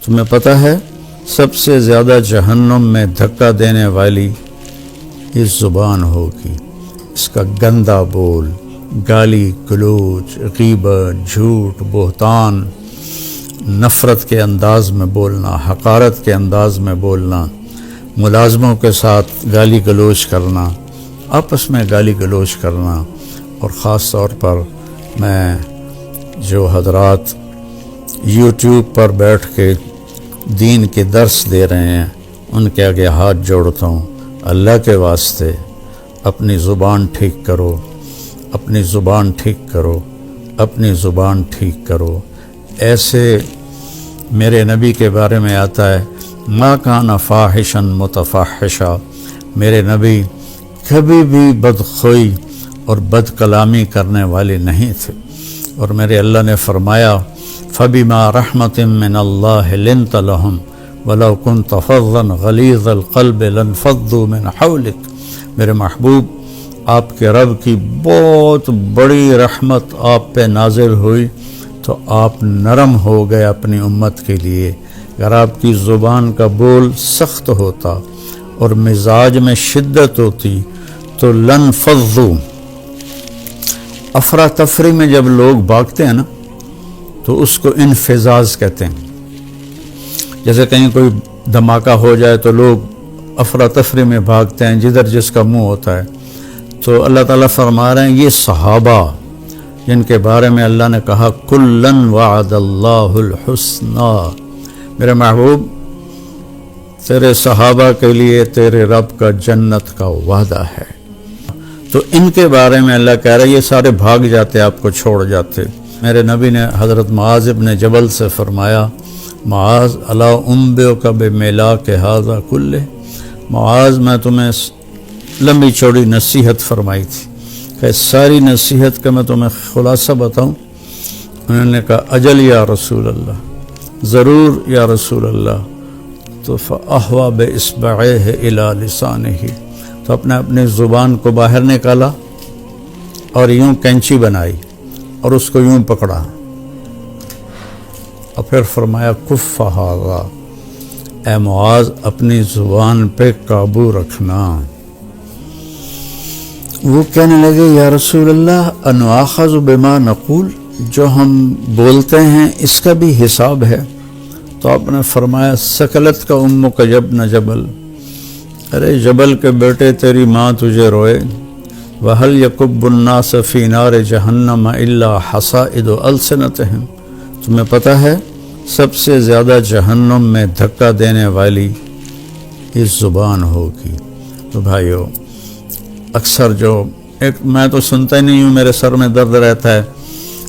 تمہیں پتہ ہے سب سے زیادہ جہنم میں دھکا دینے والی اس زبان ہوگی، اس کا گندا بول، گالی گلوچ، غیبت، جھوٹ، بہتان، نفرت کے انداز میں بولنا، حقارت کے انداز میں بولنا، ملازموں کے ساتھ گالی گلوچ کرنا، آپس میں گالی گلوچ کرنا، اور خاص طور پر میں جو حضرات یوٹیوب پر بیٹھ کے دین کے درس دے رہے ہیں ان کے آگے ہاتھ جوڑتا ہوں، اللہ کے واسطے اپنی زبان ٹھیک کرو، اپنی زبان ٹھیک کرو، اپنی زبان ٹھیک کرو۔ ایسے میرے نبی کے بارے میں آتا ہے ما کان فاحشا متفحشا، میرے نبی کبھی بھی بدخوئی اور بد کلامی کرنے والے نہیں تھے، اور میرے اللہ نے فرمایا فَبِمَا رَحْمَةٍ مِّنَ اللَّهِ لِنْتَ لَهُمْ وَلَوْ كُنْتَ فَظًّا غَلِيظَ الْقَلْبِ لَانفَضُّوا مِنْ حَوْلِكَ، میرے محبوب آپ کے رب کی بہت بڑی رحمت آپ پہ نازل ہوئی تو آپ نرم ہو گئے اپنی امت کے لیے۔ اگر آپ کی زبان کا بول سخت ہوتا اور مزاج میں شدت ہوتی تو لانفضوا، افراتفری میں جب لوگ بھاگتے ہیں نا تو اس کو انفزاز کہتے ہیں۔ جیسے کہیں کوئی دھماکہ ہو جائے تو لوگ افراتفری میں بھاگتے ہیں جدھر جس کا منہ ہوتا ہے، تو اللہ تعالیٰ فرما رہے ہیں یہ صحابہ جن کے بارے میں اللہ نے کہا کُلًّا وعد اللہ الحسنی، میرے محبوب تیرے صحابہ کے لیے تیرے رب کا جنت کا وعدہ ہے۔ تو ان کے بارے میں اللہ کہہ رہا ہے یہ سارے بھاگ جاتے، آپ کو چھوڑ جاتے۔ میرے نبی نے حضرت معاذ ابن جبل سے فرمایا معاذ الا انبئک بملاک ھذا کلہ، معاذ میں تمہیں لمبی چوڑی نصیحت فرمائی تھی کہ ساری نصیحت کا میں تمہیں خلاصہ بتاؤں؟ انہوں نے کہا اجل یا رسول اللہ، ضرور یا رسول اللہ۔ تو فأہویٰ بإصبعیہ الی لسانہ، تو اپنے زبان کو باہر نکالا اور یوں کینچی بنائی اور اس کو یوں پکڑا، اور پھر فرمایا کف ھذا، اے معاذ اپنی زبان پہ قابو رکھنا۔ وہ کہنے لگے یا رسول اللہ انؤاخذ بما نقول، جو ہم بولتے ہیں اس کا بھی حساب ہے؟ تو آپ نے فرمایا سکلت کا امک جبن جبل، ارے جبل کے بیٹے تیری ماں تجھے روئے۔ وَهَلْ يَكُبُّ النَّاسَ فِي نَارِ جَهَنَّمَ إِلَّا حَصَائِدُ أَلْسِنَتِهِمْ، تمہیں پتہ ہے سب سے زیادہ جہنم میں دھکا دینے والی اس زبان ہوگی۔ تو بھائیو اکثر جو میں تو سنتا ہی نہیں ہوں، میرے سر میں درد رہتا ہے،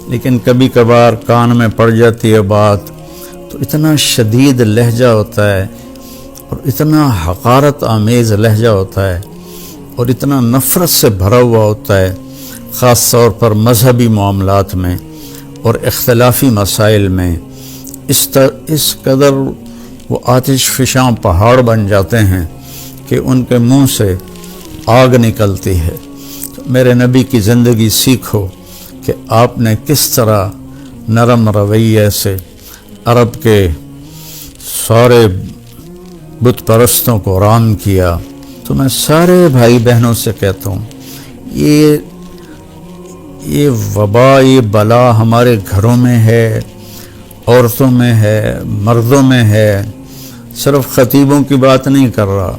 لیکن کبھی کبھار کان میں پڑ جاتی ہے بات، تو اتنا شدید لہجہ ہوتا ہے اور اتنا حقارت آمیز لہجہ ہوتا ہے اور اتنا نفرت سے بھرا ہوا ہوتا ہے، خاص طور پر مذہبی معاملات میں اور اختلافی مسائل میں اس قدر وہ آتش فشاں پہاڑ بن جاتے ہیں کہ ان کے منہ سے آگ نکلتی ہے۔ تو میرے نبی کی زندگی سیکھو کہ آپ نے کس طرح نرم رویے سے عرب کے سارے بت پرستوں کو رام کیا۔ تو میں سارے بھائی بہنوں سے کہتا ہوں یہ وبا، یہ بلا ہمارے گھروں میں ہے، عورتوں میں ہے، مردوں میں ہے۔ صرف خطیبوں کی بات نہیں کر رہا،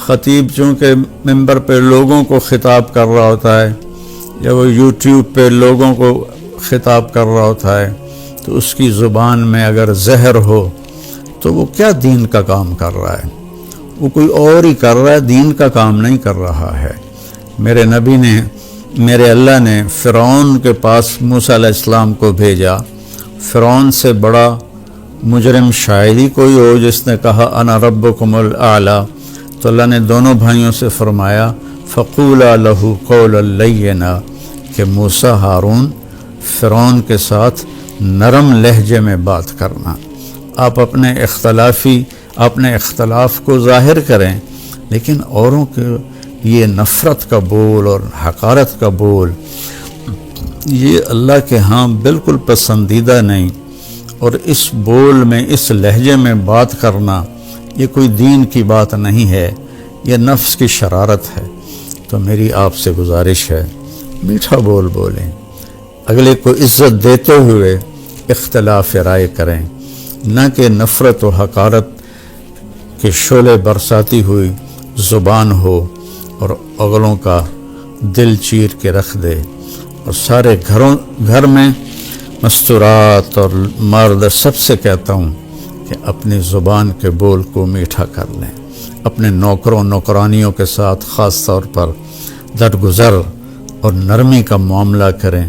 خطیب چونکہ ممبر پہ لوگوں کو خطاب کر رہا ہوتا ہے یا وہ یوٹیوب پہ لوگوں کو خطاب کر رہا ہوتا ہے، تو اس کی زبان میں اگر زہر ہو تو وہ کیا دین کا کام کر رہا ہے؟ وہ کوئی اور ہی کر رہا ہے، دین کا کام نہیں کر رہا ہے۔ میرے نبی نے، میرے اللہ نے فرعون کے پاس موسیٰ علیہ السلام کو بھیجا۔ فرعون سے بڑا مجرم شاید ہی کوئی ہو جس نے کہا انا ربکم الاعلی۔ تو اللہ نے دونوں بھائیوں سے فرمایا فقولا لہ قولا لینا، کہ موسیٰ ہارون فرعون کے ساتھ نرم لہجے میں بات کرنا۔ آپ اپنے اختلاف کو ظاہر کریں، لیکن اوروں کے یہ نفرت کا بول اور حقارت کا بول یہ اللہ کے ہاں بالکل پسندیدہ نہیں، اور اس بول میں، اس لہجے میں بات کرنا یہ کوئی دین کی بات نہیں ہے، یہ نفس کی شرارت ہے۔ تو میری آپ سے گزارش ہے، میٹھا بول بولیں، اگلے کو عزت دیتے ہوئے اختلاف رائے کریں، نہ کہ نفرت و حقارت کے شعلے برساتی ہوئی زبان ہو اور اگلوں کا دل چیر کے رکھ دے۔ اور سارے گھر میں مستورات اور مرد سب سے کہتا ہوں کہ اپنی زبان کے بول کو میٹھا کر لیں، اپنے نوکروں نوکرانیوں کے ساتھ خاص طور پر درگزر اور نرمی کا معاملہ کریں،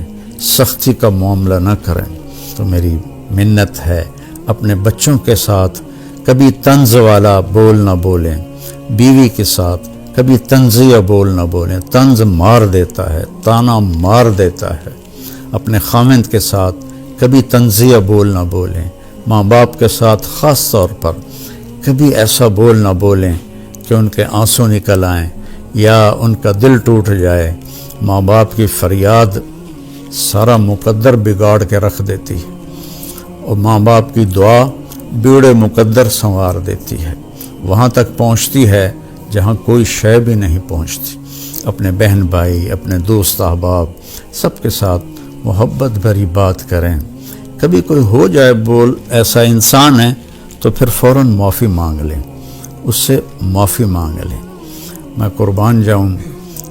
سختی کا معاملہ نہ کریں۔ تو میری منت ہے، اپنے بچوں کے ساتھ کبھی طنز والا بول نہ بولیں، بیوی کے ساتھ کبھی طنزیہ بول نہ بولیں، طنز مار دیتا ہے، تانا مار دیتا ہے۔ اپنے خاوند کے ساتھ کبھی طنزیہ بول نہ بولیں، ماں باپ کے ساتھ خاص طور پر کبھی ایسا بول نہ بولیں کہ ان کے آنسو نکل آئیں یا ان کا دل ٹوٹ جائے۔ ماں باپ کی فریاد سارا مقدر بگاڑ کے رکھ دیتی ہے، اور ماں باپ کی دعا بیڑے مقدر سنوار دیتی ہے، وہاں تک پہنچتی ہے جہاں کوئی شے بھی نہیں پہنچتی۔ اپنے بہن بھائی، اپنے دوست احباب سب کے ساتھ محبت بھری بات کریں۔ کبھی کوئی ہو جائے بول ایسا انسان ہے تو پھر فوراً معافی مانگ لیں، اس سے معافی مانگ لیں۔ میں قربان جاؤں،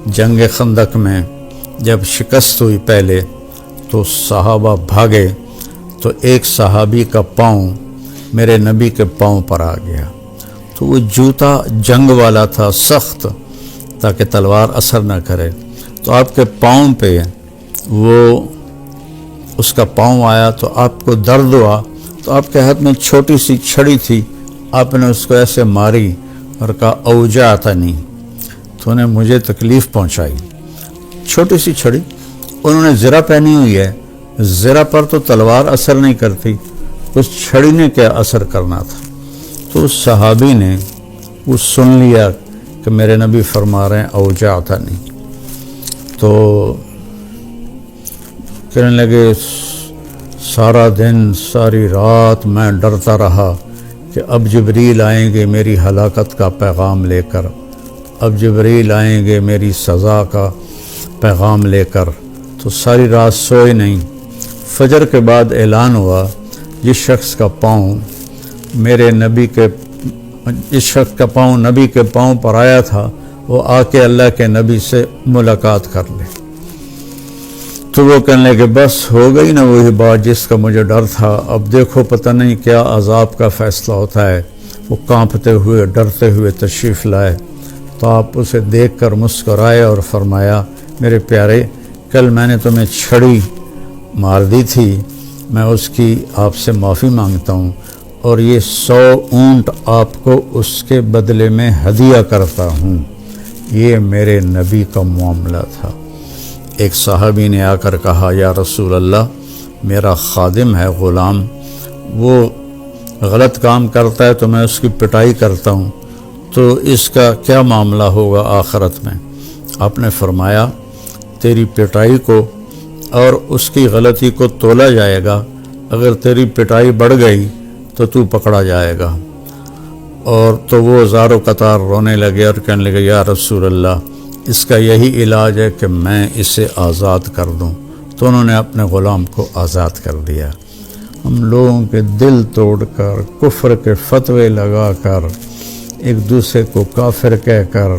جنگ خندق میں جب شکست ہوئی پہلے تو صحابہ بھاگے، تو ایک صحابی کا پاؤں میرے نبی کے پاؤں پر آ گیا، تو وہ جوتا جنگ والا تھا، سخت، تاکہ تلوار اثر نہ کرے، تو آپ کے پاؤں پہ وہ اس کا پاؤں آیا تو آپ کو درد ہوا، تو آپ کے ہاتھ میں چھوٹی سی چھڑی تھی، آپ نے اس کو ایسے ماری اور کہا اوجعتنی، تو انہیں مجھے تکلیف پہنچائی۔ چھوٹی سی چھڑی، انہوں نے زرہ پہنی ہوئی ہے، زرہ پر تو تلوار اثر نہیں کرتی، اس چھڑی نے کیا اثر کرنا تھا۔ تو اس صحابی نے وہ سن لیا کہ میرے نبی فرما رہے ہیں اوجعتنی، تو کہنے لگے سارا دن ساری رات میں ڈرتا رہا کہ اب جبریل آئیں گے میری ہلاکت کا پیغام لے کر، اب جبریل آئیں گے میری سزا کا پیغام لے کر، تو ساری رات سوئے نہیں۔ فجر کے بعد اعلان ہوا جس شخص کا پاؤں نبی کے پاؤں پر آیا تھا وہ آ کے اللہ کے نبی سے ملاقات کر لے۔ تو وہ کہنے لگے بس ہو گئی نا وہی بات جس کا مجھے ڈر تھا، اب دیکھو پتہ نہیں کیا عذاب کا فیصلہ ہوتا ہے۔ وہ کانپتے ہوئے ڈرتے ہوئے تشریف لائے، تو آپ اسے دیکھ کر مسکرائے اور فرمایا میرے پیارے، کل میں نے تمہیں چھڑی مار دی تھی، میں اس کی آپ سے معافی مانگتا ہوں، اور یہ 100 اونٹ آپ کو اس کے بدلے میں ہدیہ کرتا ہوں۔ یہ میرے نبی کا معاملہ تھا۔ ایک صحابی نے آ کر کہا یا رسول اللہ، میرا خادم ہے، غلام، وہ غلط کام کرتا ہے تو میں اس کی پٹائی کرتا ہوں، تو اس کا کیا معاملہ ہوگا آخرت میں؟ آپ نے فرمایا تیری پٹائی کو اور اس کی غلطی کو تولا جائے گا، اگر تیری پٹائی بڑھ گئی تو تو پکڑا جائے گا۔ اور تو وہ زار و قطار رونے لگے اور کہنے لگے یا رسول اللہ، اس کا یہی علاج ہے کہ میں اسے آزاد کر دوں۔ تو انہوں نے اپنے غلام کو آزاد کر دیا۔ ہم لوگوں کے دل توڑ کر، کفر کے فتوے لگا کر، ایک دوسرے کو کافر کہہ کر،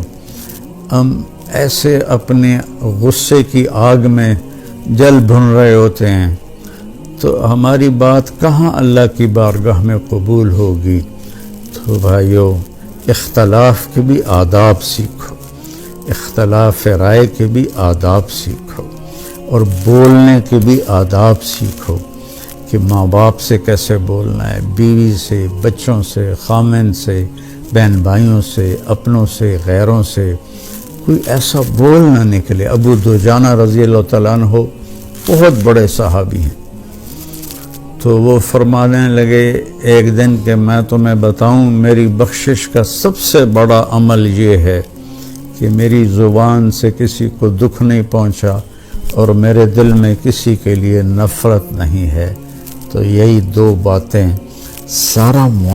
ہم ایسے اپنے غصے کی آگ میں جل بھن رہے ہوتے ہیں، تو ہماری بات کہاں اللہ کی بارگاہ میں قبول ہوگی؟ تو بھائیو، اختلاف کے بھی آداب سیکھو، اختلاف رائے کے بھی آداب سیکھو، اور بولنے کے بھی آداب سیکھو کہ ماں باپ سے کیسے بولنا ہے، بیوی سے، بچوں سے، خامن سے، بہن بھائیوں سے، اپنوں سے، غیروں سے، کوئی ایسا بول نہ نکلے۔ ابو دجانہ رضی اللہ تعالیٰ عنہ بہت بڑے صحابی ہیں، تو وہ فرمانے لگے ایک دن کہ میں تمہیں بتاؤں، میری بخشش کا سب سے بڑا عمل یہ ہے کہ میری زبان سے کسی کو دکھ نہیں پہنچا اور میرے دل میں کسی کے لیے نفرت نہیں ہے۔ تو یہی دو باتیں سارا